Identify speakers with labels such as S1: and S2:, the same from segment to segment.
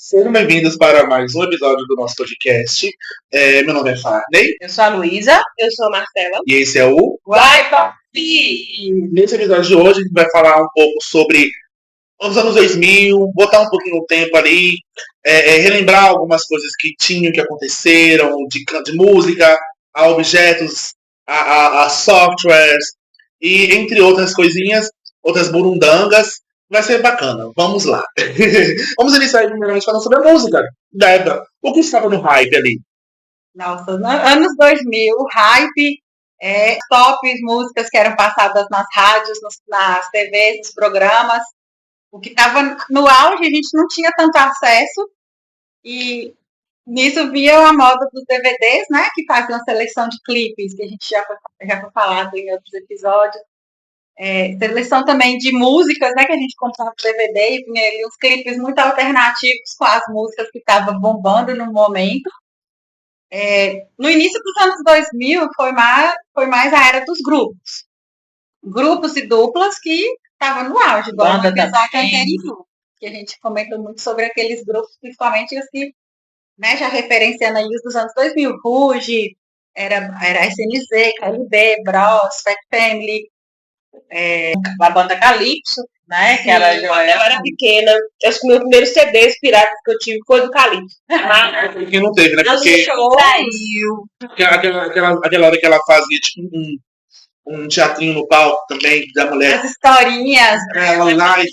S1: Sejam bem-vindos para mais um episódio do nosso podcast. Meu nome é Farney.
S2: Eu sou a Luísa. Eu sou a Marcela.
S1: E esse é o
S2: Vai, Papi!
S1: Nesse episódio de hoje, a gente vai falar um pouco sobre os anos 2000, botar um pouquinho o tempo ali, relembrar algumas coisas que tinham, que aconteceram, de música, a objetos, a softwares, e entre outras coisinhas, outras burundangas. Vai ser bacana. Vamos lá. Vamos iniciar primeiramente falando sobre a música da época. O que estava no hype ali?
S2: Nossa, anos 2000, hype, tops, músicas que eram passadas nas rádios, nas TVs, nos programas. O que estava no auge, a gente não tinha tanto acesso. E nisso via a moda dos DVDs, né? Que fazia uma seleção de clipes, que a gente já foi falado em outros episódios. Seleção também de músicas, né, que a gente comprava no DVD e vinha ali uns clipes muito alternativos com as músicas que estavam bombando no momento. No início dos anos 2000 foi mais a era dos grupos. Grupos e duplas que estavam no auge, igual no episódio anterior, que a gente comentou muito sobre aqueles grupos, principalmente os que, né, já referenciando aí os dos anos 2000, Ruge, era SNZ, KLB, Bros, Fat Family, a banda Calypso, né? Sim, que era quando eu era pequena. Acho que o meu primeiro CD pirata que eu tive foi do Calypso.
S1: Porque não teve, né? Porque aquela hora que ela fazia tipo um teatrinho no palco também da mulher.
S2: As historinhas.
S1: Ela lá e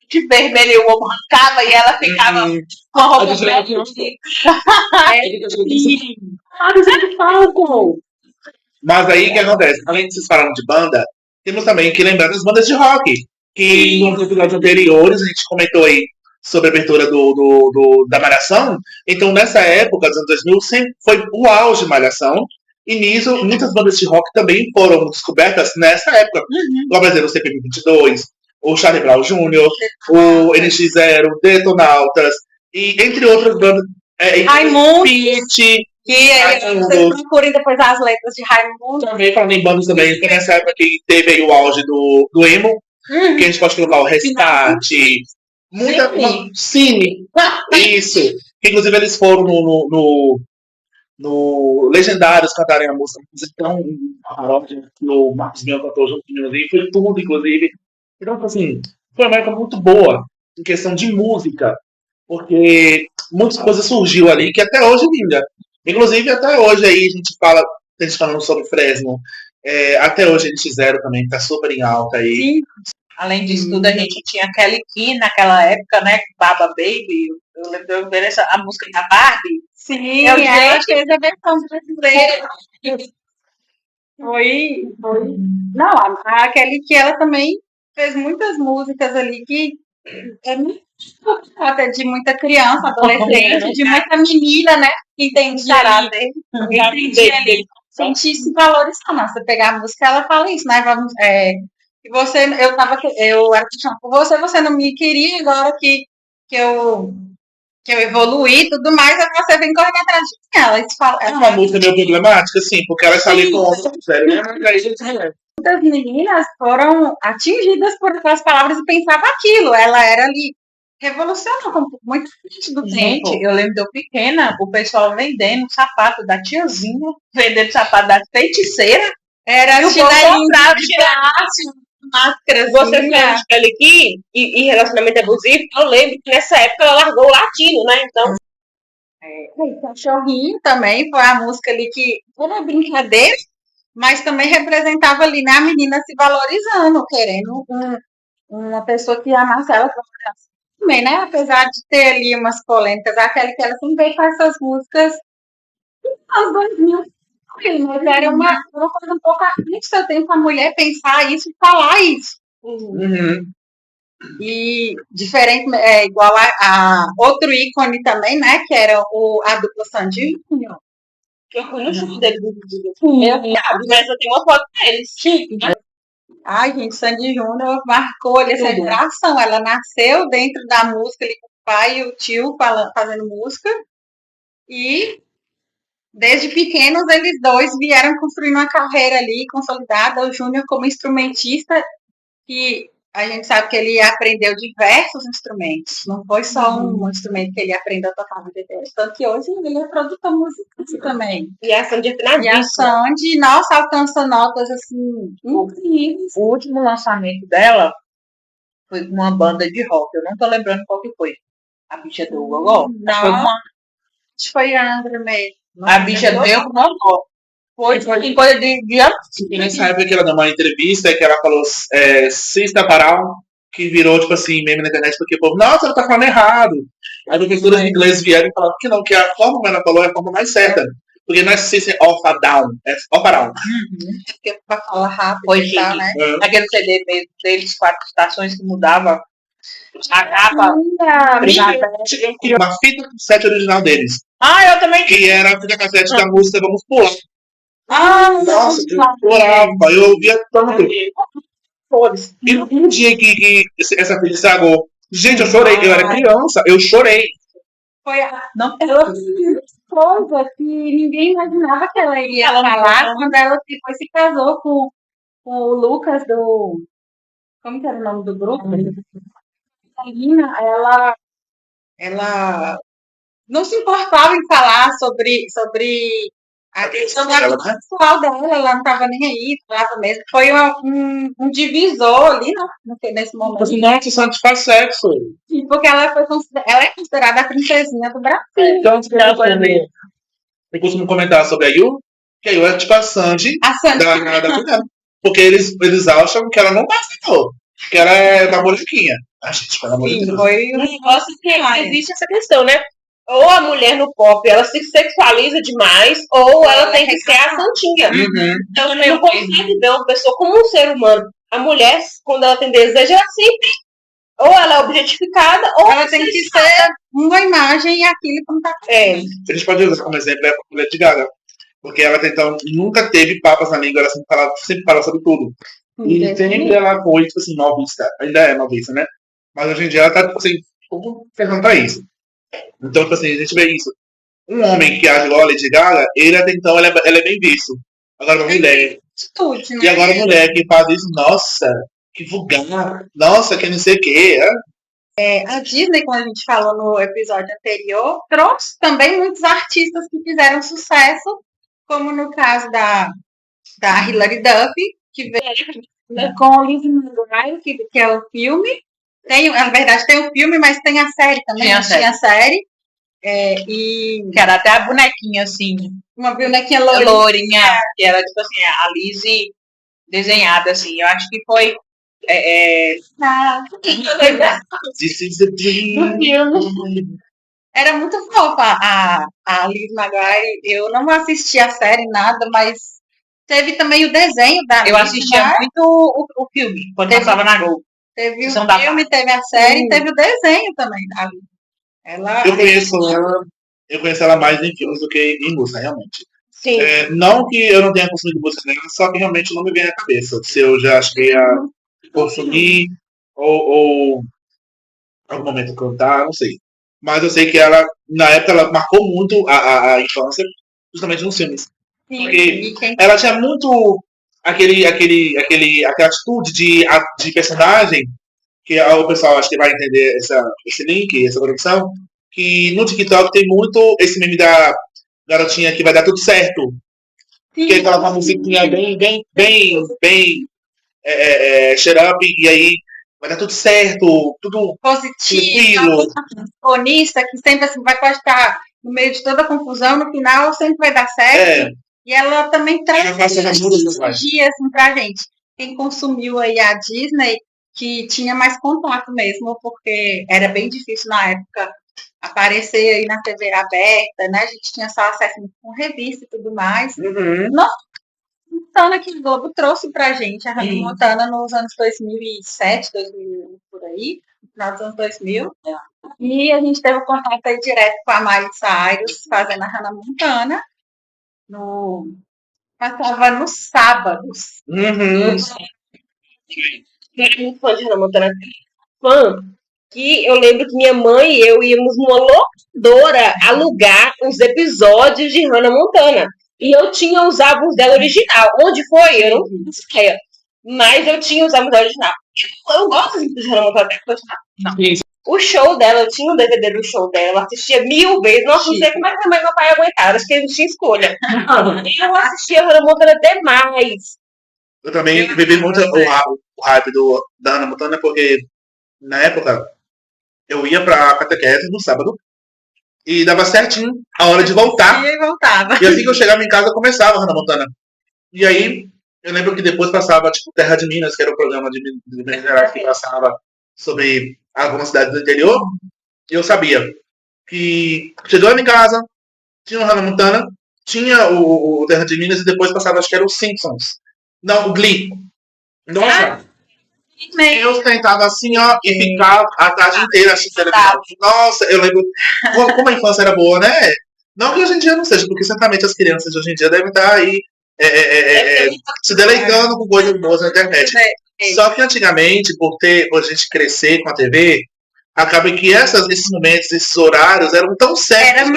S2: de vermelho o ovo arrancava e ela ficava com a roupa branca.
S1: Mas aí o que acontece? Além de vocês falarem de banda, temos também que lembrar das bandas de rock. Que nos episódios anteriores a gente comentou aí sobre a abertura da Malhação. Então, nessa época, dos anos 2000, sempre foi o auge de Malhação. E nisso, muitas bandas de rock também foram descobertas nessa época. Como, por exemplo, o CPM 22, o Charlie Brown Jr., o NX0, Detonautas, e entre outras bandas.
S2: Raimundo.
S1: Pitty,
S2: que vocês procurem depois as letras de Raimundo.
S1: Também falando em bandas também, que nessa época que teve aí o auge do emo, que a gente pode colocar o Restart, muita Cine, isso. Que inclusive eles foram no Legendários cantarem a música tão paródia que o Marcos Mion cantou junto comigo ali, foi tudo, inclusive. Então, assim, foi uma época muito boa em questão de música, porque muitas coisas surgiu ali que até hoje vinga. Inclusive, até hoje aí a gente falando sobre Fresno, até hoje eles fizeram também, tá super em alta aí.
S2: Sim. Além disso tudo, a gente tinha Kelly Key naquela época, né? Baba Baby. Eu lembro a música da Barbie. Sim, ela fez a versão brasileira. Foi. Não, a Kelly Key, ela também fez muitas músicas ali que até de muita criança, adolescente, de muita menina, né? Que entendia ali. Entendia ali. Sentir se valorizando. Você pegar a música, ela fala isso, né? Vamos, eu era questionada por você não me queria, agora que eu evoluí e tudo mais, aí você vem correndo atrás de ela.
S1: É uma música meio problemática, sim, porque ela está ali com sério, né? Mas aí a gente
S2: muitas meninas foram atingidas por aquelas palavras e pensavam aquilo. Ela era ali revolucionou muito frente do tempo. Eu lembro de eu pequena, o pessoal vendendo sapato da tiazinha, vendendo sapato da feiticeira. Era o chinelinho de braço, máscaras. Você lembra de Kelly Key e relacionamento abusivo? Eu lembro que nessa época ela largou o latino, né? Então. Cachorrinho também foi a música ali que foi brincadeira, mas também representava ali, né, a menina se valorizando, querendo uma pessoa que amasse ela também, né? Apesar de ter ali umas polêmicas, aquela que ela sempre veio com essas músicas aos 2000. Mas era uma coisa um pouco artística, seu tempo a mulher pensar isso e falar isso. E diferente, igual a outro ícone também, né? Que era a dupla Sandy Júnior. Eu fui no show dele do mas eu tenho uma foto deles. Ai, gente, Sandy Júnior marcou ali essa geração. Ela nasceu dentro da música ali com o pai e o tio fazendo música. E desde pequenos eles dois vieram construindo uma carreira ali consolidada. O Júnior como instrumentista, que A gente sabe que ele aprendeu diversos instrumentos. Não foi só um instrumento que ele aprendeu a tocar no inteira. Tanto que hoje ele é produtor musical também.
S3: E a Sandy
S2: E a Sandy, nossa, alcança notas assim incríveis.
S3: O último lançamento dela foi com uma banda de rock. Eu não tô lembrando qual que foi. A bicha deu o gogó.
S2: Não, foi a Andra mesmo.
S3: A bicha deu o gogó. Foi em coisa de anos.
S1: E nessa época que ela deu uma entrevista que ela falou Sista Paral, que virou, tipo assim, meme na internet, porque o povo, nossa, ela tá falando errado. Aí professoras de inglês vieram e falaram que não, que a forma como ela falou é a forma mais certa. Porque não é Sista off a down, é off a down.
S2: Porque pra falar rápido
S3: Foi
S2: e tal, né?
S3: Aquele CD mesmo deles, 4 estações que mudava a capa.
S1: Uma fita cassete original deles.
S3: Ah, eu também
S1: Que era a fita cassete da música Vamos Pular.
S2: Nossa,
S1: eu chorava, eu ouvia tanto.
S3: Foda-se.
S1: E um dia que essa filha estragou. Gente, eu chorei, eu era criança, eu chorei.
S2: Foi não, ela coisa que ninguém imaginava que ela iria falar quando ela depois se casou com o Lucas do. Como que era o nome do grupo? A Lina, ela não se importava em falar sobre a questão da vida sexual dela, ela não estava nem aí, falava mesmo. Foi um divisor ali nesse momento.
S1: Assim, nossa, Santos faz sexo.
S2: Porque ela é considerada a princesinha do Brasil.
S1: Então, eu costumo comentar sobre a Yu, que a Yu é tipo a Sandy da Fernanda. Porque eles acham que ela não passou, que ela é uma bonequinha. A gente, pelo amor de Deus.
S3: Foi um negócio que existe essa questão, né? Ou a mulher no pop, ela se sexualiza demais, ou ela tem que ser a santinha. Então, você não consegue ver uma pessoa como um ser humano. A mulher, quando ela tem desejo, ela sempre... Ou ela é objetificada, ou
S2: ela tem que ser uma imagem e aquilo que não tá
S1: A gente pode usar como exemplo a Lady Gaga. Porque ela, então, nunca teve papas na língua, ela sempre fala sobre tudo. E sempre ela foi, tipo assim, novista. Ainda é novista, né? Mas hoje em dia ela tá, tipo assim, pensando pra isso. Então, tipo assim, a gente vê isso. Um homem que age igual a Lady Gaga, ele até então, ela é bem visto. Agora uma mulher.
S2: Atitude, né?
S1: E agora a mulher que faz isso, nossa, que vulgar. Nossa, que não sei o quê.
S2: A Disney, como a gente falou no episódio anterior, trouxe também muitos artistas que fizeram sucesso, como no caso da Hilary Duff, que veio com Lizzie McGuire, que é o filme. Na verdade, tem o filme, mas tem a série também. Tinha a série. E
S3: que era até a bonequinha, assim.
S2: Uma bonequinha
S3: lourinha. Que era, tipo assim, a Lizzie desenhada, assim. Eu acho que foi...
S1: This is the dream.
S2: Era muito fofa a Lizzie McGuire. Eu não assisti a série, nada, mas teve também o desenho da
S3: Eu assistia muito o filme, quando passava na Globo.
S2: Teve o filme, teve a série, teve o desenho também da Lizzie.
S1: Eu conheço ela mais em filmes do que em música, realmente.
S3: Sim.
S1: Não que eu não tenha consumido música dela, só que realmente não me vem à cabeça. Se eu já cheguei a consumir ou algum momento cantar, não sei. Mas eu sei que ela, na época, ela marcou muito a infância, justamente nos filmes.
S2: Sim,
S1: porque ela tinha muito aquela atitude de personagem, que o pessoal acho que vai entender esse link, essa conexão, que no TikTok tem muito esse meme da garotinha que vai dar tudo certo. Sim, que ela uma musiquinha bem shut up, e aí vai dar tudo certo, tudo
S2: positivo, bonista, que sempre assim, vai estar no meio de toda a confusão, no final sempre vai dar certo. E ela também traz energia assim, pra gente. Quem consumiu aí a Disney, que tinha mais contato mesmo, porque era bem difícil na época aparecer aí na TV aberta, né? A gente tinha só acesso com revista e tudo mais. Nossa, Montana que o Globo trouxe pra gente, a Hannah Montana nos anos 2007, 2001, por aí, no final dos anos 2000. E a gente teve contato aí direto com a Miley Cyrus, fazendo a Hannah Montana. Passava nos sábados.
S3: Eu era muito fã de Hannah Montana. Fã que eu lembro que minha mãe e eu íamos numa locadora alugar os episódios de Hannah Montana. E eu tinha os álbuns dela original. Onde foi? Eu não tenho ideia. Mas eu tinha os álbuns original. Eu gosto de Hannah Montana até hoje, tá?
S1: Não.
S3: O show dela, eu tinha um DVD do show dela, eu assistia 1000 vezes. Nossa, não sei como é que minha mãe e meu pai aguentaram, acho que eles não tinham escolha. Eu assistia Hannah Montana demais.
S1: Eu também vivi muito o hype da Hannah Montana, porque na época eu ia pra catequese no sábado e dava certinho a hora de voltar.
S2: E voltava.
S1: E assim que eu chegava em casa, começava a Hannah Montana. E aí, eu lembro que depois passava, tipo, Terra de Minas, que era o programa de Minas Gerais que passava sobre algumas cidades do interior. E eu sabia que chegando em casa, tinha o Hannah Montana, tinha o Terra de Minas e depois passava, acho que era o Simpsons. Não, o Glee. Nossa, eu sentava assim, ó, e ficava a tarde inteira assistindo televisão. Nossa, eu lembro como a infância era boa, né? Não que hoje em dia não seja, porque certamente as crianças de hoje em dia devem estar aí se deleitando com coisas boas na internet. Só que antigamente, por a gente crescer com a TV, acaba que esses momentos, esses horários eram tão certos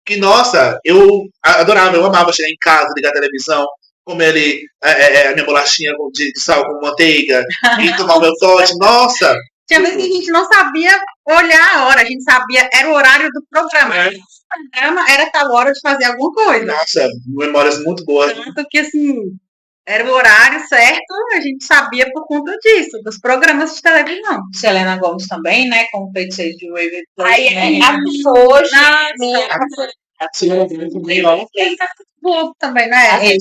S1: que, nossa, eu adorava, eu amava chegar em casa, ligar a televisão, comer a minha bolachinha de sal com manteiga e tomar o meu Toddy. Nossa!
S2: Tinha vezes que a gente não sabia olhar a hora, a gente sabia, era o horário do programa. O programa era tal hora de fazer alguma coisa.
S1: Nossa, memórias muito boas.
S2: Tanto que, assim, era o horário certo, a gente sabia por conta disso, dos programas de televisão. Selena Gomez também, né, com o Feiticeiro de Waverly Place.
S3: Aí, hoje,
S2: também, né?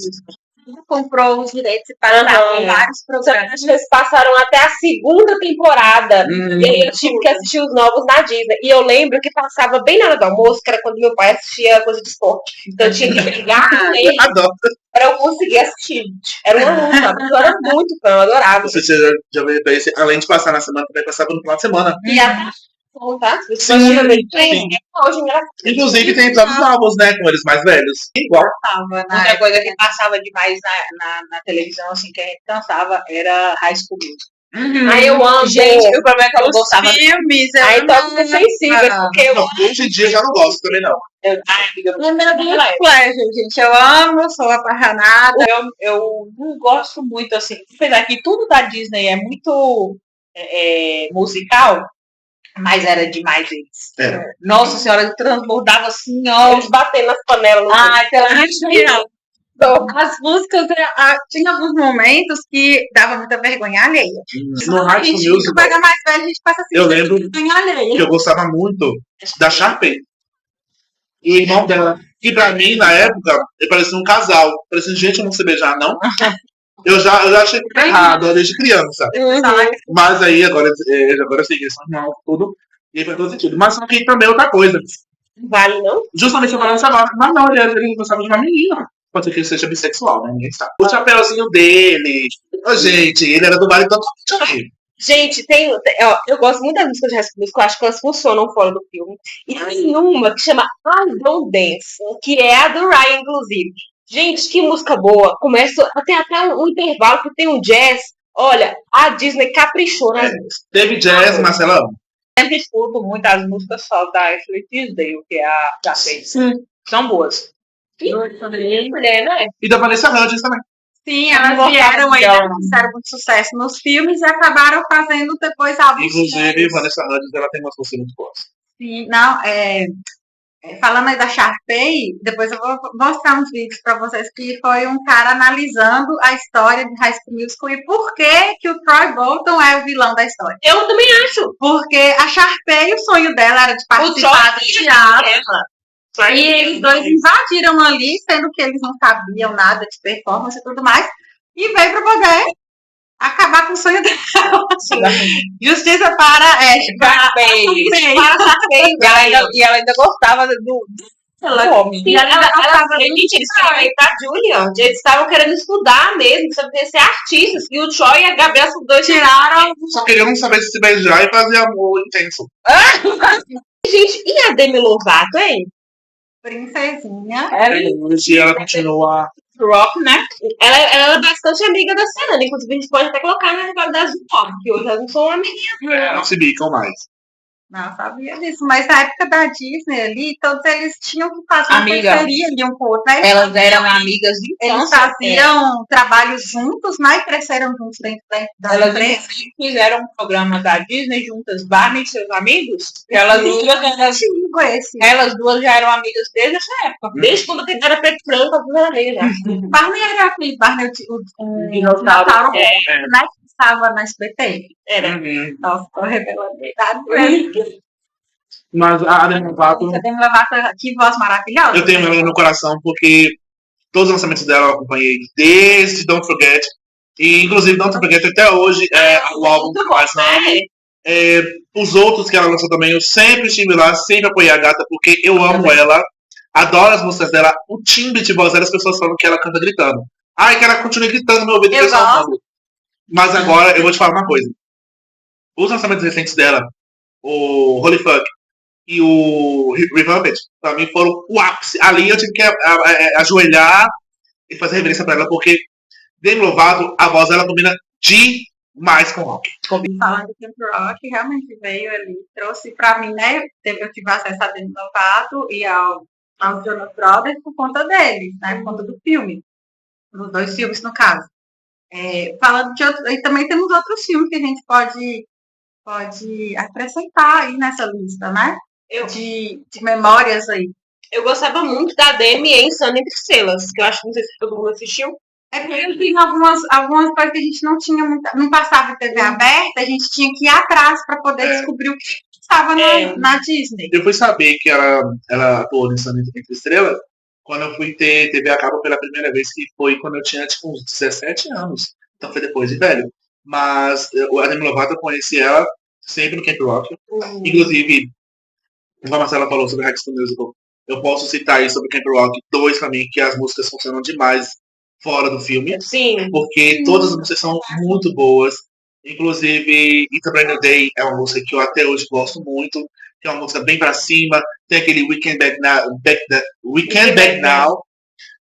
S2: Comprou os direitos e passaram vários programas.
S3: Eles passaram até a segunda temporada. E aí eu tive que assistir os novos na Disney. E eu lembro que passava bem na hora do almoço, que era quando meu pai assistia coisa de esporte. Então eu tinha que pegar nele para eu conseguir assistir. Era uma luta. Eu era muito fã, eu adorava.
S1: Você já veio pra esse, além de passar na semana, também passava no final de semana.
S3: E até tá?
S1: Sim. Inclusive tem episódios novos, né? Com eles mais velhos. Igual.
S2: Outra coisa que passava demais na televisão, assim, que a gente cansava, era High School Musical.
S3: Aí eu amo.
S2: Gente, o problema é que eu não gostava. Filmes,
S3: aí todos sensíveis, porque
S1: não, hoje em dia eu já não gosto também, não.
S2: Gente, eu amo, sou apaixonada. Eu não gosto muito, assim, apesar que tudo da Disney é muito musical. Mas era demais eles. Nossa senhora, transbordava assim, ó.
S3: Eles batendo nas panelas.
S2: Ai, pela gente. As músicas, tinha alguns momentos que dava muita vergonha alheia.
S1: No High School Musical,
S2: paga mais velho, a gente passa assim,
S1: eu lembro
S2: vergonha alheia.
S1: Que eu gostava muito da Sharpay. E o irmão dela, que pra mim, na época, ele parecia um casal. Parecia, gente, eu não sei beijar, não. Eu já achei errado desde criança. Mas aí agora eu sei que eles são irmãos, tudo. E aí faz todo sentido. Mas só que também é outra coisa.
S3: Vale, não?
S1: Justamente eu falei isso agora. Mas não, ele gostava de uma menina. Pode ser que ele seja bissexual, né? Ninguém sabe. O chapéuzinho dele. Gente, ele era do Vale totalmente.
S3: Gente, eu gosto muito das músicas de High School Musical, eu acho que elas funcionam fora do filme. E tem uma que chama I Don't Dance, que é a do Ryan, inclusive. Gente, que música boa. Tem até um intervalo que tem um jazz. Olha, a Disney caprichou nas músicas.
S1: Teve jazz, Marcelão?
S2: Eu sempre escuto muito as músicas só da Ashley Tisdale, que é a da Faith. São boas.
S3: Mulher, né?
S1: E da Vanessa Hudgens também.
S2: Sim, elas vieram aí, fizeram muito sucesso nos filmes e acabaram fazendo depois álbuns.
S1: Inclusive, Vanessa Hudgens, ela tem umas músicas muito boas.
S2: Sim, não, falando aí da Sharpay, depois eu vou mostrar uns vídeos para vocês que foi um cara analisando a história de High School Musical e por que o Troy Bolton é o vilão da história.
S3: Eu também acho.
S2: Porque a Sharpay, o sonho dela era de participar do teatro. E eles dois invadiram ali, sendo que eles não sabiam nada de performance e tudo mais, e veio para poder acabar com o sonho dela. Justiça para Sharpay. E ela ainda gostava do homem.
S3: E eles estavam querendo estudar mesmo, saber ser artistas. E o Troy e a Gabriela, os dois tiraram.
S1: Só queriam saber se beijar e fazer amor intenso.
S3: Gente, e a Demi Lovato, hein?
S2: Princesinha.
S1: E ela continua.
S3: Rock, né? Ela é bastante amiga da Selena. Inclusive, a gente pode até colocar na rivalidade do rock, que hoje elas não são amigas.
S1: Não se bicam mais.
S2: Não sabia disso, mas na época da Disney ali, todos eles tinham que fazer uma parceria ali um com o outro, né?
S3: Elas eram amigas de infância.
S2: Eles faziam trabalhos juntos, né? E cresceram juntos dentro da empresa.
S3: Fizeram um programa da Disney juntas, Barney e seus amigos. E elas duas já eram amigas desde essa época. Desde quando era preto e branco, a primeira vez já.
S2: Barney era aquele Barney, o dinossauro, né? Que estava na SBT.
S3: Era.
S2: Nossa, tô revelando.
S1: Mas a Demi Lovato...
S2: Você tem Lovato, que voz maravilhosa.
S1: Eu tenho ela no coração porque todos os lançamentos dela eu acompanhei desde Don't Forget. E, inclusive, Don't Forget até hoje é o álbum que eu mais amo. Os outros que ela lançou também, eu sempre estive lá, sempre apoiei a gata, porque eu amo ela, adoro as músicas dela, o timbre de voz dela, as pessoas falam que ela canta gritando. Ai, que ela continue gritando no meu ouvido. Mas agora, eu vou te falar uma coisa. Os lançamentos recentes dela, o Holy Fuck e o Revamped, pra mim foram o ápice. Ali eu tive que ajoelhar e fazer reverência pra ela, porque Demi Lovato, a voz dela combina demais com rock.
S2: Falando de Camp Rock, realmente veio ali, trouxe pra mim, né? Eu tive acesso a Demi Lovato e aos Jonas Brothers por conta deles, né? Por conta do filme. Dos 2 filmes, no caso. Falando de outros, e também temos outros filmes que a gente pode acrescentar aí nessa lista, né? De memórias aí. Eu gostava muito da Demi em Insano Entre Estrelas, que eu acho que não sei se todo mundo assistiu. Porque tem algumas coisas que a gente não tinha não passava em TV aberta, a gente tinha que ir atrás para poder descobrir o que estava na Disney.
S1: Eu fui saber que ela atuou em Insano Entre Estrelas quando eu fui ter TV a cabo pela primeira vez, que foi quando eu tinha tipo uns 17 anos. Então foi depois de velho. Mas a Demi Lovato, eu conheci ela sempre no Camp Rock. Inclusive, como a Marcela falou sobre High School Musical, eu posso citar aí sobre Camp Rock 2 pra mim, que as músicas funcionam demais fora do filme.
S3: Sim.
S1: Porque todas as músicas são muito boas. Inclusive, It's a Brand New Day é uma música que eu até hoje gosto muito. Que é uma música bem pra cima. Tem aquele We Can't Back Now,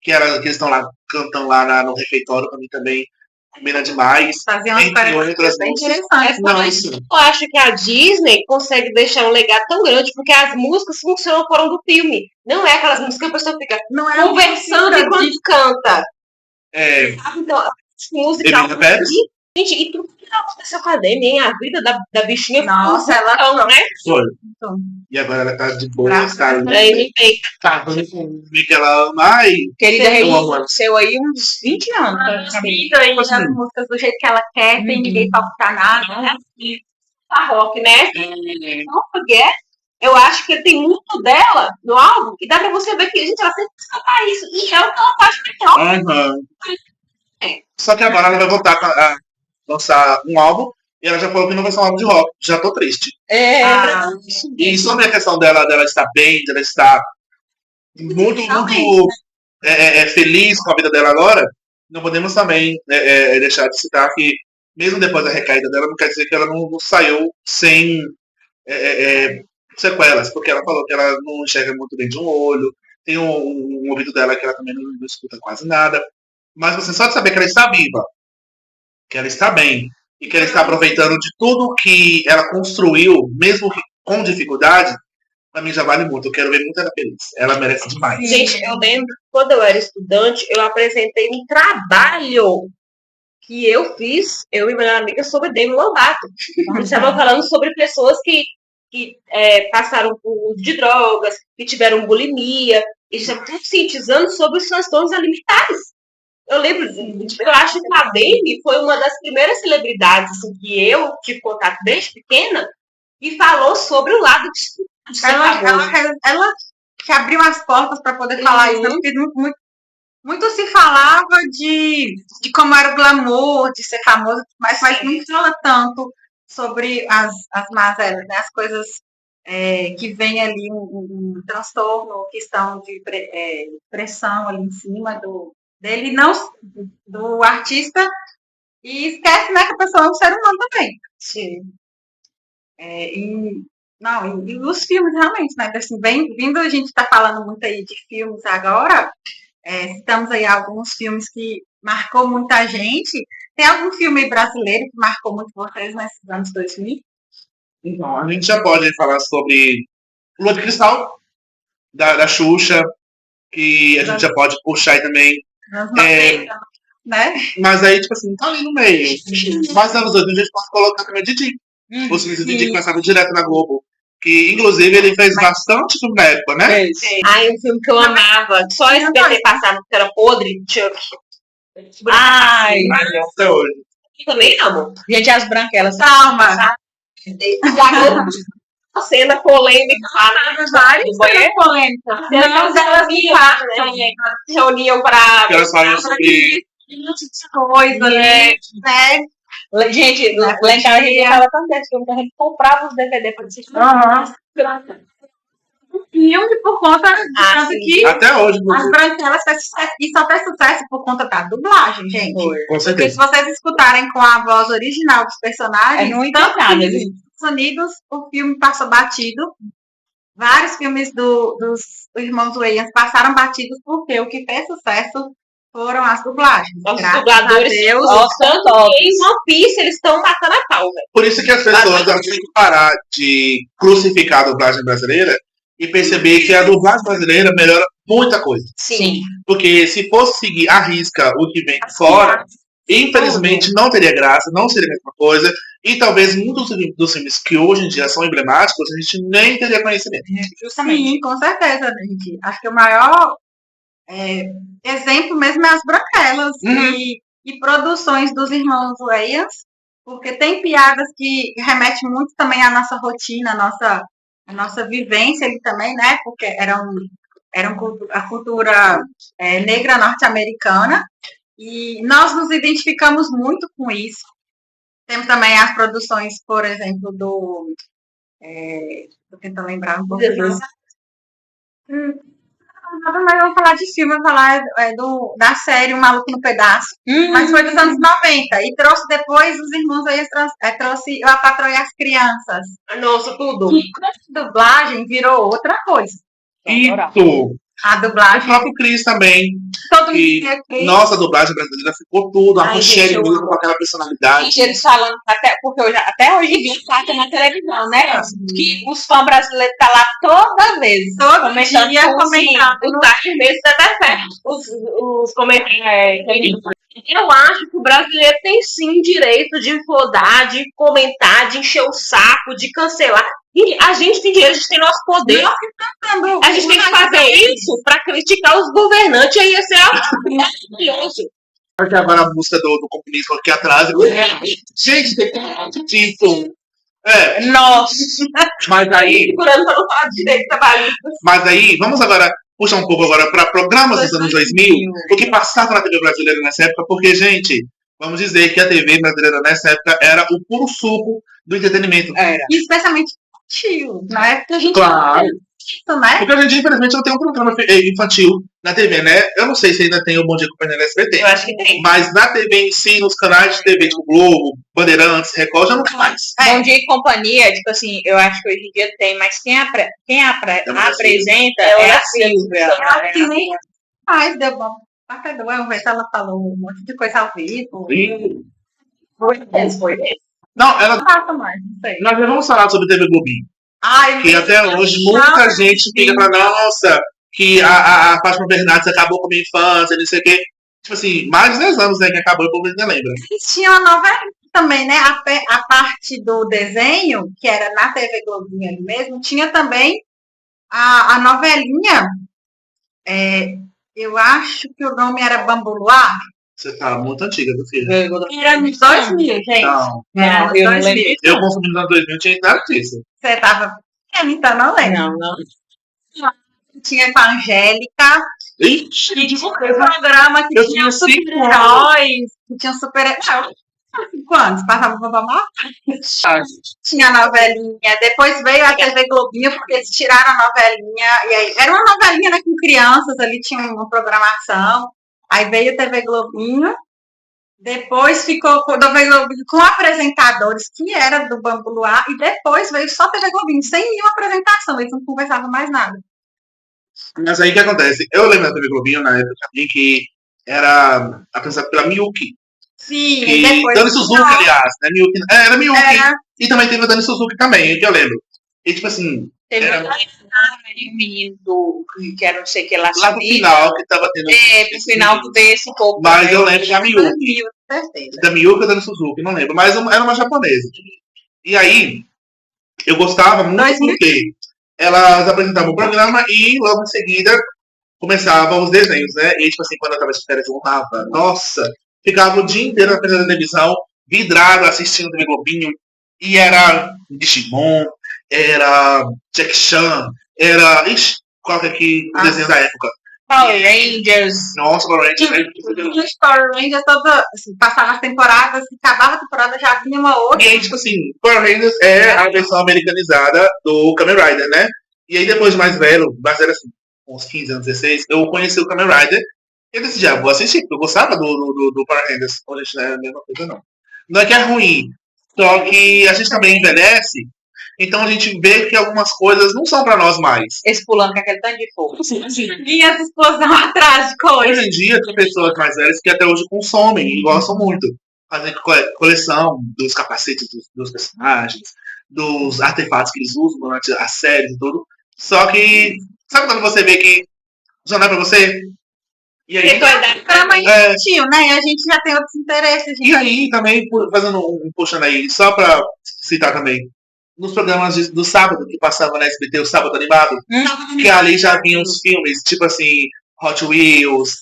S1: que eles estão lá, cantam lá no refeitório, pra mim também combina demais.
S2: Faziam umas coreografias bem interessantes.
S3: Eu acho que a Disney consegue deixar um legado tão grande porque as músicas funcionam fora do filme. Não é aquelas músicas que a pessoa fica conversando enquanto canta. Então, musical. Gente, e tudo que aconteceu com a Demi, hein? A vida da bichinha.
S2: Nossa, ela
S1: né? Foi. E agora ela tá de boa, tá com que ela ama. Ai,
S2: querida, seu aí uns 20 anos. As músicas do jeito que ela quer, sem ninguém tocar nada.
S3: A rock, né? Don't Forget. Eu acho que tem muito dela no álbum e dá pra você ver que, gente, ela sempre quis cantar isso. E é o que ela faz melhor.
S1: Só que agora ela vai voltar a lançar um álbum e ela já falou que não vai ser um álbum de rock. Já tô triste. E sobre a questão dela estar bem, dela estar muito feliz com a vida dela agora, não podemos também deixar de citar que, mesmo depois da recaída dela, não quer dizer que ela não saiu sem sequelas, porque ela falou que ela não enxerga muito bem de um olho, tem um ouvido dela que ela também não escuta quase nada, mas você só de saber que ela está viva, que ela está bem, e que ela está aproveitando de tudo que ela construiu, mesmo com dificuldade, pra mim já vale muito. Eu quero ver muito ela feliz. Ela merece demais.
S3: Gente, eu lembro, quando eu era estudante, eu apresentei um trabalho que eu fiz, eu e minha amiga, sobre Demi Lovato. A gente estava falando sobre pessoas que passaram por uso de drogas, que tiveram bulimia, e estavam conscientizando sobre os transtornos alimentares. Eu lembro, eu acho que a Demi foi uma das primeiras celebridades assim, que eu tive contato desde pequena e falou sobre o lado de ser
S2: ela que abriu as portas para poder falar isso, porque muito se falava de como era o glamour de ser famoso, mas não fala tanto sobre as mazelas, né? As coisas que vem ali um transtorno, questão de pressão ali em cima dele, não do artista, e esquece, né, que a pessoa é um ser humano também.
S3: Sim.
S2: E os filmes, realmente, né, assim, vindo a gente tá falando muito aí de filmes agora, citamos aí alguns filmes que marcou muita gente. Tem algum filme brasileiro que marcou muito vocês nesses anos 2000?
S1: Então, a gente já pode falar sobre Lua de Cristal, da Xuxa, que a gente já pode puxar aí também.
S2: Né?
S1: Mas aí, tipo assim, tá ali no meio. Mas nos anos 2000 a gente pode colocar também o Didi. O filme do Didi que passava direto na Globo. Que, inclusive, ele fez bastante filme na época, né?
S3: Ai, um filme que eu amava. Só esse SBT passava porque era podre, Chuck.
S2: Ai,
S1: até hoje.
S3: Eu também amo.
S2: Gente, as branquelas. Calma.
S3: A cena polêmica lá
S2: Várias cenas polêmicas.
S3: Mas elas se reuniam para.
S1: Que elas falam sobre.
S2: Coisa, né? Gente, lá em casa a gente tava tão desse filme que a gente comprava os DVD para assistir. Filme por conta de tanto que
S1: até hoje,
S2: as branquelas fez sucesso. E só fez sucesso por conta da dublagem, gente.
S1: Com certeza.
S2: Porque se vocês escutarem com a voz original dos personagens, tanto que nos Estados Unidos o filme passou batido. Vários filmes dos irmãos Wayans passaram batidos porque o que fez sucesso foram as dublagens.
S3: Os dubladores, em One Piece, eles estão matando a pau, velho.
S1: Por isso que as pessoas têm que parar de crucificar a dublagem brasileira e perceber que a dublagem brasileira melhora muita coisa.
S2: Sim.
S1: Porque se fosse seguir à risca o que vem de fora, infelizmente não teria graça, não seria a mesma coisa. E talvez muitos dos filmes que hoje em dia são emblemáticos, a gente nem teria conhecimento.
S2: Justamente. Sim, com certeza, gente. Acho que o maior exemplo mesmo é as branquelas e produções dos irmãos Wayans, porque tem piadas que remetem muito também à nossa rotina, à nossa vivência ali também, né? Porque eram a cultura negra norte-americana e nós nos identificamos muito com isso. Temos também as produções, por exemplo, estou tentando lembrar um pouco disso. Mas vamos falar de filme, vamos falar da série O Maluco no Pedaço, mas foi dos anos 90 e trouxe depois os irmãos aí, trouxe A Patroa e as Crianças.
S3: Nossa, tudo.
S2: E a dublagem virou outra coisa.
S1: Isso!
S2: A dublagem.
S1: O próprio Cris também.
S2: Todo mundo Cris.
S1: Nossa, a dublagem brasileira ficou tudo. A Rochelle mesmo com aquela personalidade.
S2: E eles falando, porque até hoje em passa na televisão, né? Que os fãs brasileiros estão lá toda vez. Todo dia comentando.
S3: Os baixos mesmo até certo. Os comentários. Eu acho que o brasileiro tem sim direito de rodar, de comentar, de encher o saco, de cancelar. E a gente tem dinheiro, a gente tem nosso poder. A gente tem que fazer isso para criticar os governantes. Aí ia ser maravilhoso.
S1: Porque agora a música do comunismo aqui atrás. Gente, tem que isso.
S2: Nossa.
S1: Mas aí.
S3: Segurando para não falar de direito trabalhista.
S1: Mas aí, vamos agora puxar um pouco agora para programas dos anos 2000. O que passava na TV brasileira nessa época. Porque, gente, vamos dizer que a TV brasileira nessa época era o puro suco do entretenimento.
S2: Era. Especialmente infantil. Na época a gente.
S1: Claro.
S2: Isso, né?
S1: Porque a gente, infelizmente, não tem um programa infantil na TV, né? Eu não sei se ainda tem o Bom Dia Companhia na SBT.
S3: Eu acho que tem.
S1: Mas na TV em si, nos canais de TV, tipo Globo, Bandeirantes, Record, já não tem mais.
S2: Bom Dia e Companhia, tipo assim, eu acho que hoje em dia tem, mas quem apresenta é a Silvia. Que nem faz, deu bom. Vamos ver se ela falou um monte de coisa ao vivo. Foi esse.
S1: Não, ela.
S2: Não passa mais, não sei.
S1: Nós já vamos falar sobre TV Globinho.
S2: Ai,
S1: que até hoje muita gente fica pra nossa, que a Fátima Bernardes acabou com a minha infância, não sei o quê. Tipo assim, mais de 10 anos, né, que acabou e o povo ainda lembra.
S2: Tinha uma novela também, né? A parte do desenho, que era na TV Globinho ali mesmo, tinha também a novelinha. Eu acho que o nome era Bambu Luar.
S1: Você tá muito antiga, meu filho.
S2: Era nos 2000, gente.
S1: Não,
S2: eu não lembro.
S1: Eu consumi nos anos 2000, tinha nada disso.
S2: Você tava pequena, então não lembro. Não. Tinha com a Angélica.
S1: Ixi,
S2: tinha um programa que tinha super-heróis. Que tinha super-heróis. 5 anos, passava pra mamar. Tinha a novelinha. Depois veio a TV Globinho, porque eles tiraram a novelinha. E aí, era uma novelinha, né, com crianças, ali tinha uma programação. Aí veio a TV Globinho, depois ficou a TV Globinho com apresentadores, que era do Bambu Luar, e depois veio só a TV Globinho, sem nenhuma apresentação, eles não conversavam mais nada.
S1: Mas aí o que acontece? Eu lembro da TV Globinho na época em que era apresentado pela Miyuki.
S2: Sim,
S1: E
S2: depois.
S1: Dani Suzuki, aliás, né? Miyuki, era Miyuki. E também teve a Dani Suzuki também, que eu lembro. E tipo assim.
S3: Teve
S1: Era...
S3: um menino que era não sei o que lá.
S1: Lá pro final, que tava tendo.
S2: Pro final que veio esse pouco.
S1: Mas eu lembro da Miyuki. Da Miyuki ou da Dani Suzuki, não lembro. Mas era uma japonesa. E aí, eu gostava muito porque elas apresentavam o programa e logo em seguida começavam os desenhos, né? E tipo assim, quando eu tava de férias, eu voltava, nossa, ficava o dia inteiro na frente da televisão, vidrado, assistindo TV Globinho, e era Digimon, era Jack Chan, era. Ixi, qual que é aqui o desenho da época?
S2: Power Rangers.
S1: Nossa, Power Rangers.
S2: Os Power Rangers toda, assim, passava as temporadas, acabava a temporada, já vinha uma outra.
S1: E aí, tipo assim, Power Rangers é a versão americanizada do Kamen Rider, né? E aí, depois de mais velho assim, uns 15 anos, 16, eu conheci o Kamen Rider e eu decidi, vou assistir, porque eu gostava do Power Rangers. Hoje não é a mesma coisa, não. Não é que é ruim, só que a gente também envelhece, então a gente vê que algumas coisas não são pra nós mais.
S2: Esse pulando com aquele tanto de fogo. E as explosões atrás de coisas.
S1: Hoje em dia, tem pessoas mais velhas que até hoje consomem e gostam muito. Fazem coleção dos capacetes dos personagens, dos artefatos que eles usam durante a série e tudo. Só que, sabe quando você vê que já não é pra você? E aí,
S2: infantil, né? E a gente já tem outros interesses. Gente.
S1: E aí, também, fazendo puxando aí, só pra citar também, nos programas do sábado, que passava na SBT, o sábado animado, que ali já vinham os filmes, tipo assim, Hot Wheels,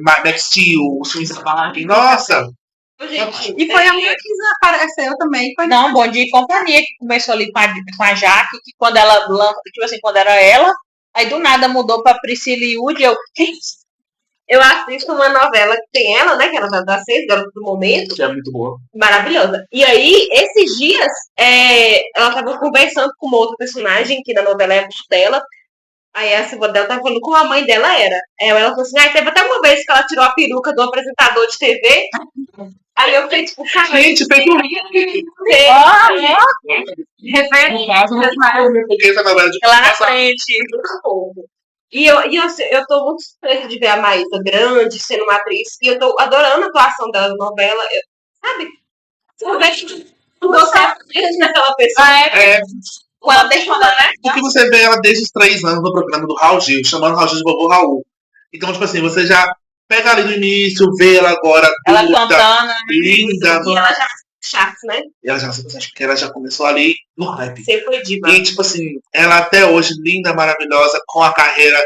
S1: Max Steel, os filmes da Barbie. Nossa!
S2: Gente, e foi a minha que apareceu também.
S3: Não, Bom Dia e Companhia, que começou ali com a Jaque, que quando ela lança, tipo assim, quando era ela, aí do nada mudou pra Priscila e Woody,
S4: eu assisto uma novela que tem ela, né? Que ela tá das 6 horas do momento.
S1: Que é muito boa.
S4: Maravilhosa. E aí, esses dias, ela tava conversando com uma outra personagem, que na novela é a Bustela. Aí a Silva dela tava falando como a mãe dela era. Ela falou assim, teve até uma vez que ela tirou a peruca do apresentador de TV. Aí eu fiquei tipo, cara,
S1: gente, feito
S3: lá na frente.
S4: E eu tô muito surpresa de ver a Maísa grande, sendo uma atriz, e eu tô adorando a atuação dela na novela, sabe? Naquela pessoa.
S3: Quando deixa ela, né?
S1: Porque você vê ela desde os 3 anos no programa do Raul Gil, chamando Raul Gil de Vovô Raul. Então, tipo assim, você já pega ali no início, vê ela agora,
S3: ela cantando,
S1: linda.
S4: E ela já chato, né?
S1: Porque ela já começou ali no rap.
S4: Sempre foi diva.
S1: E, tipo assim, ela até hoje, linda, maravilhosa, com a carreira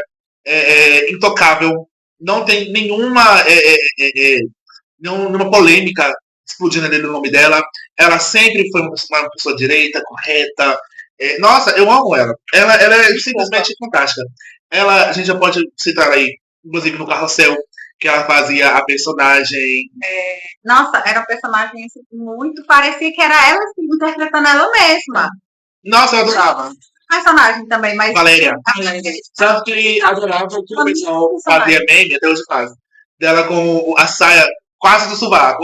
S1: intocável. Não tem nenhuma polêmica explodindo ali no nome dela. Ela sempre foi uma pessoa direita, correta. Nossa, eu amo ela. Ela é simplesmente fantástica. A gente já pode citar aí, inclusive no Carrossel, que ela fazia a personagem.
S2: Nossa, era um personagem assim, muito. Parecia que era ela assim, interpretando ela mesma.
S1: Nossa, eu adorava.
S2: Personagem também, mas.
S1: Valéria. Tanto que adorava que o pessoal fazia meme, até hoje faz. Dela com a saia quase do sovaco.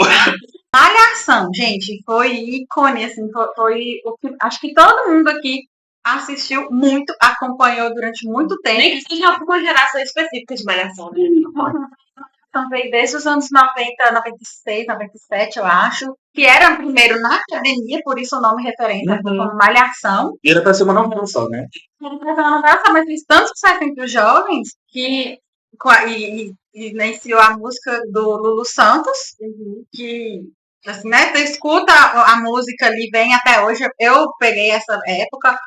S2: Malhação, gente, foi ícone, assim, foi o que acho que todo mundo aqui assistiu muito, acompanhou durante muito tempo.
S4: Nem que seja alguma geração específica de Malhação, né?
S2: Então veio desde os anos 90, 96, 97, eu acho, que era primeiro na academia, por isso o nome referência como Malhação.
S1: E era pra ser uma novela só, né?
S2: Era pra ser uma novela só, mas fez tanto sucesso entre os jovens que iniciou a música do Lulu Santos, que assim, né, você escuta a música ali, vem até hoje. Eu peguei essa época,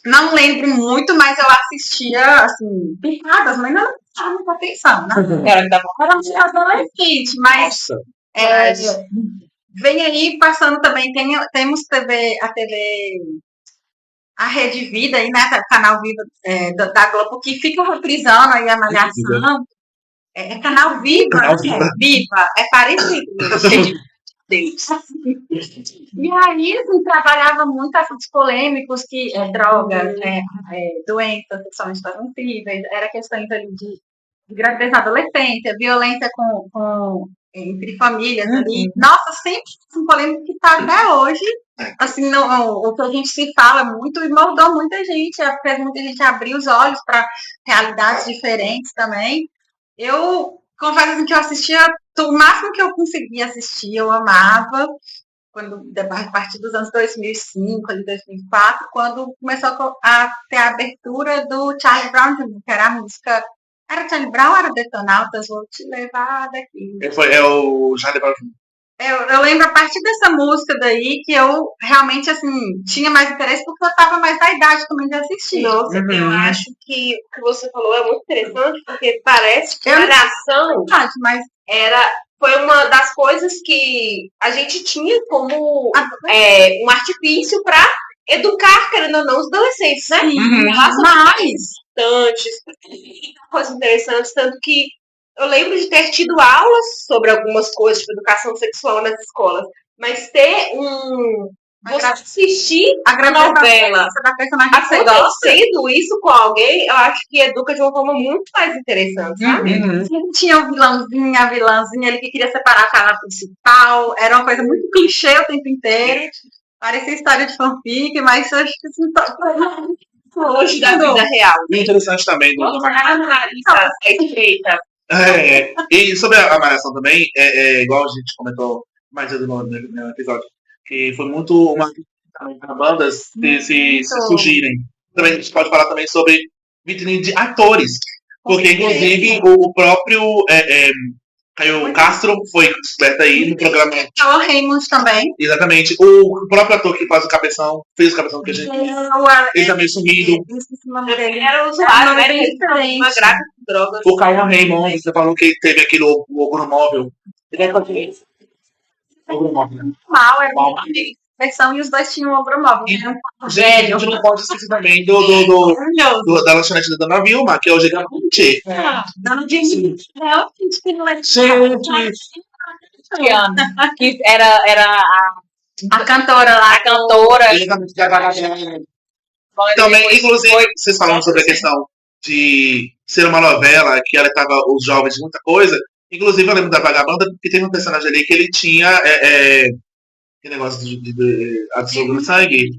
S2: não lembro muito, mas eu assistia, assim, picadas, mas não prestava muita atenção, né? Era um adolescente, mas vem aí passando também, temos a Rede Vida aí, né, canal Viva da Globo, que fica reprisando aí a Malhação. Canal Viva, Viva, é parecido. Deus. E aí, assim, trabalhava muito assuntos polêmicos, que drogas, doenças sexualmente transmissíveis, era questões ali de gravidez na adolescência, violência entre famílias ali. Nossa, sempre um polêmico que está até hoje. Assim, o que a gente se fala muito e moldou muita gente, fez muita gente abrir os olhos para realidades diferentes também. Eu confesso que eu assistia o máximo que eu conseguia assistir, eu amava, a partir dos anos 2005, ali 2004, quando começou a ter a abertura do Charlie Brown Jr., que era a música. Era Charlie Brown ou era Detonautas? Vou te levar daqui.
S1: É o Charlie Brown Jr.
S2: Eu lembro a partir dessa música daí que eu realmente, assim, tinha mais interesse porque eu estava mais da idade também de assistir.
S4: Nossa, eu acho que o que você falou é muito interessante, porque parece que a Malhação foi uma das coisas que a gente tinha como um artifício para educar, querendo ou não, os adolescentes, né? Coisas interessantes, tanto que eu lembro de ter tido aulas sobre algumas coisas, tipo educação sexual nas escolas, mas ter você assistir a novela acontecendo isso com alguém, eu acho que educa de uma forma muito mais interessante, sabe?
S2: Tinha o vilãozinho, a vilãzinha ali que queria separar a cara principal, era uma coisa muito clichê o tempo inteiro, parecia história de fanfic, mas eu acho que assim,
S4: longe da vida real.
S1: E interessante também do
S4: Marisa é estreita.
S1: E sobre a Malhação também, igual a gente comentou mais cedo no episódio, que foi muito uma bandas se surgirem. Também a gente pode falar também sobre vitrine de atores, porque inclusive o próprio Caio Castro foi descoberto aí no programa.
S2: O Raymond também.
S1: Exatamente. O próprio ator que faz o Cabeção, fez o Cabeção que a gente. Ele também sumido.
S4: Era usuário, né? Uma grávida de drogas.
S1: O Caio Raymond, você falou que teve aquele ogromóvel. Ele é quanto? Ogromóvel.
S2: Mal, era uma versão e os dois tinham um ogromóvel.
S1: Gente, a gente não pode esquecer também da lanchonete da Dona Vilma, que é o gigante.
S2: Dona Dilma.
S3: Que era
S2: a cantora lá.
S3: A cantora.
S1: Também, inclusive, vocês falando sobre a questão de ser uma novela que alertava os jovens de muita coisa. Inclusive, eu lembro da Vagabanda, porque tem um personagem ali que ele tinha que negócio de adição do sangue.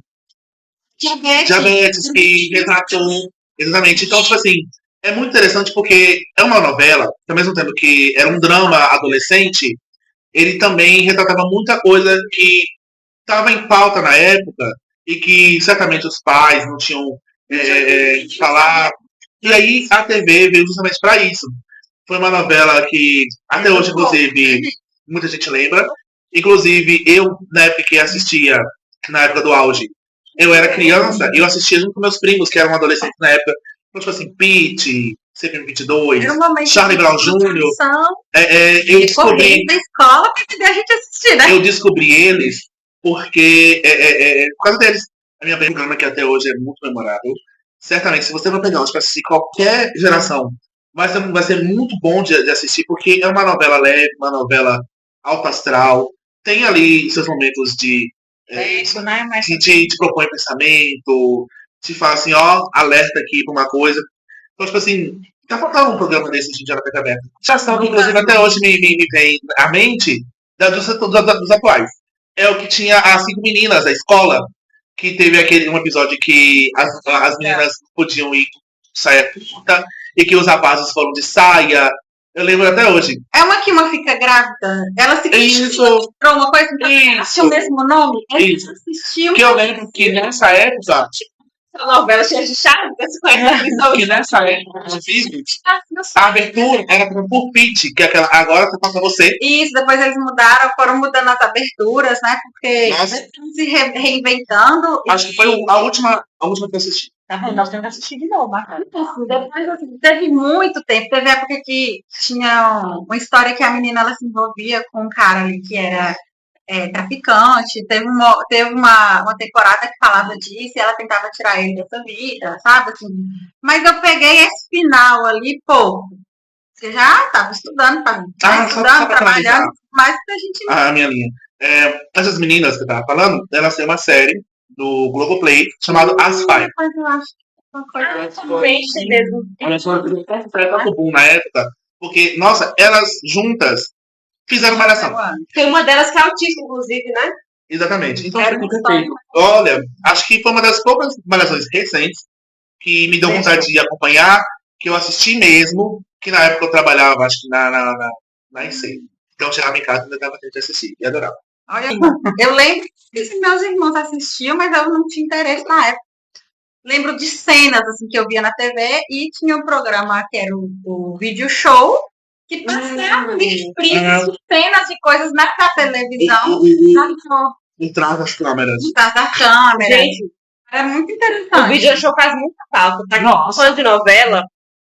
S1: Diabetes, que retratou. Exatamente. Então, tipo assim, é muito interessante porque é uma novela, ao mesmo tempo que era um drama adolescente, ele também retratava muita coisa que estava em pauta na época e que certamente os pais não tinham falar. E aí a TV veio justamente para isso. Foi uma novela que até hoje, inclusive, muita gente lembra. Inclusive, eu, na época que assistia, na época do auge, eu era criança e eu assistia junto com meus primos, que eram adolescentes na época. Então, tipo assim, Pete, CPM22, Charlie Brown Jr. Eu descobri.
S2: Da escola pra a gente assistir, né?
S1: Eu descobri eles porque, por causa deles, a minha programa, que até hoje é muito memorável. Certamente, se você for pegar para assistir qualquer geração, vai ser muito bom de assistir, porque é uma novela leve, uma novela alto astral, tem ali seus momentos de
S2: isso, né? Mas
S1: te propõe pensamento, te fala assim, alerta aqui pra uma coisa. Então, tipo assim, tá faltando um programa desse de TV aberta. Já sabe, inclusive, até hoje me vem à mente dos atuais. É o que tinha as 5 meninas da escola, que teve um episódio que as meninas podiam ir saia curta e que os rapazes foram de saia. Eu lembro até hoje.
S2: É uma que uma fica grávida. Ela se
S1: Isso.
S2: Uma coisa que o mesmo nome.
S1: Isso. Que eu lembro que nessa época.
S4: Novela cheia de charme,
S1: que nessa época, inclusive, a abertura era por Pete, que é aquela. Agora tá passando você.
S2: Isso, depois eles mudaram, foram mudando as aberturas, né? Porque eles estão se reinventando.
S1: Acho que foi a última que eu assisti.
S2: Tá vendo? Nós temos que assistir de novo, depois, assim, teve muito tempo. Teve época que tinha uma história que a menina ela se envolvia com um cara ali que era traficante. Teve uma temporada que falava disso e ela tentava tirar ele dessa vida, sabe? Assim, mas eu peguei esse final ali, você já estava estudando, trabalhando, mas a gente não.
S1: A minha linha. Essas meninas que eu tava falando, elas têm uma série do Globoplay chamado As Five.
S2: Eu acho
S1: que foi na época, porque, nossa, elas juntas fizeram Malhação.
S4: Tem uma delas que é autista, inclusive, né?
S1: Exatamente. Então, olha, acho que foi uma das poucas Malhações recentes que me deu vontade de acompanhar, que eu assisti mesmo, que na época eu trabalhava, acho que na IC. Então chegava em casa e ainda dava tempo de assistir. E adorava.
S2: Olha, eu lembro que meus irmãos assistiam, mas eu não tinha interesse na época. Lembro de cenas assim que eu via na TV e tinha um programa que era o Video Show, que passava cenas e coisas na televisão.
S1: Em trás das câmeras.
S2: Em trás da câmera.
S3: Gente,
S2: era muito interessante.
S3: O Video Show faz muita falta. Pra quem fã de novela,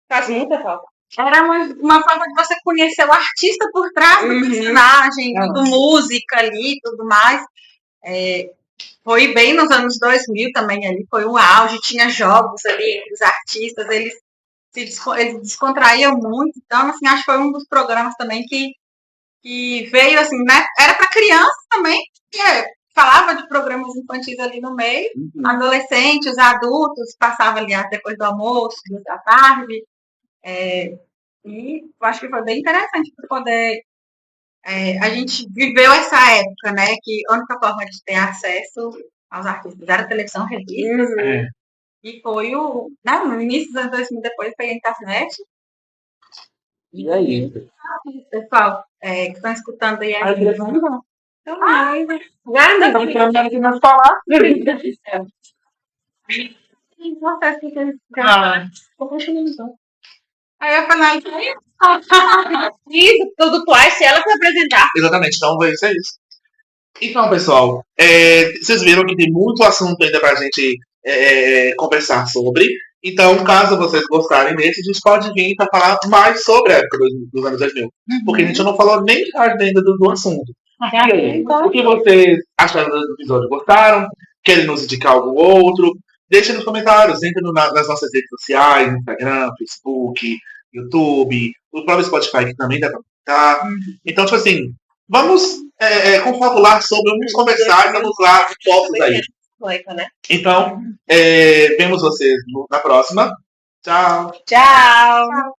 S3: faz muita falta.
S2: Era uma forma de você conhecer o artista por trás do personagem, do música ali e tudo mais. Foi bem nos anos 2000 também ali, foi um auge, tinha jogos ali entre os artistas, eles descontraíam muito. Então, assim, acho que foi um dos programas também que veio, assim, né? Era para crianças também, que falava de programas infantis ali no meio, adolescentes, adultos, passava ali depois do almoço, da tarde. E eu acho que foi bem interessante para poder. A gente viveu essa época, né? Que a única forma de ter acesso aos artistas era a televisão, revistas. E foi no início dos anos 2000, depois foi a internet.
S1: E aí?
S2: Pessoal, que estão escutando aí.
S1: Não quero que nós falar.
S2: Aí eu falei,
S3: isso, tudo Twice, ela que vai apresentar.
S1: Exatamente, então vai ser isso. Então, pessoal, vocês viram que tem muito assunto ainda pra gente conversar sobre. Então, caso vocês gostarem desse, a gente pode vir para falar mais sobre a época dos anos 2000. Porque a gente não falou nem ainda do assunto. O que vocês acharam do episódio? Gostaram? Querem nos indicar algum outro? Deixem nos comentários, entrem nas nossas redes sociais, Instagram, Facebook, YouTube, o próprio Spotify, que também dá pra comentar. Então, tipo assim, vamos confabular sobre, vamos conversar e vamos lá, postos aí. Então, vemos vocês na próxima. Tchau!
S2: Tchau!